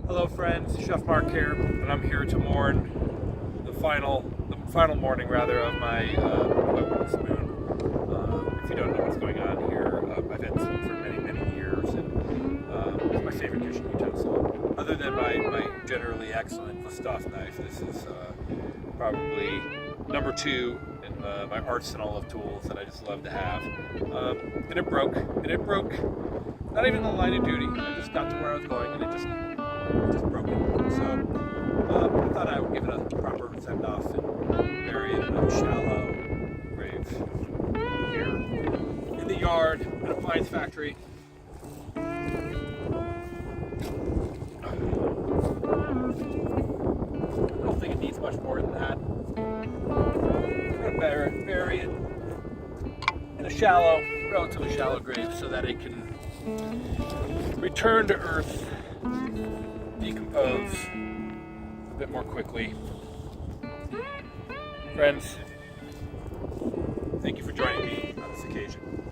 Hello friends, Chef Mark here, and I'm here to mourn the final morning rather of my wooden spoon. If you don't know what's going on here, I've had spoon for many years, and it's my favorite kitchen utensil. Other than my generally excellent Gustav knife, this is probably number 2 in my arsenal of tools that I just love to have. And it broke, not even in the line of duty. I just got to where I was going, and it just broke it. So I thought I would give it a proper send off and bury it in a shallow grave here in the yard at an appliance factory. I don't think it needs much more than that. I'm going to bury it in a relatively shallow grave so that it can return to earth, decompose a bit more quickly. Friends, thank you for joining me on this occasion.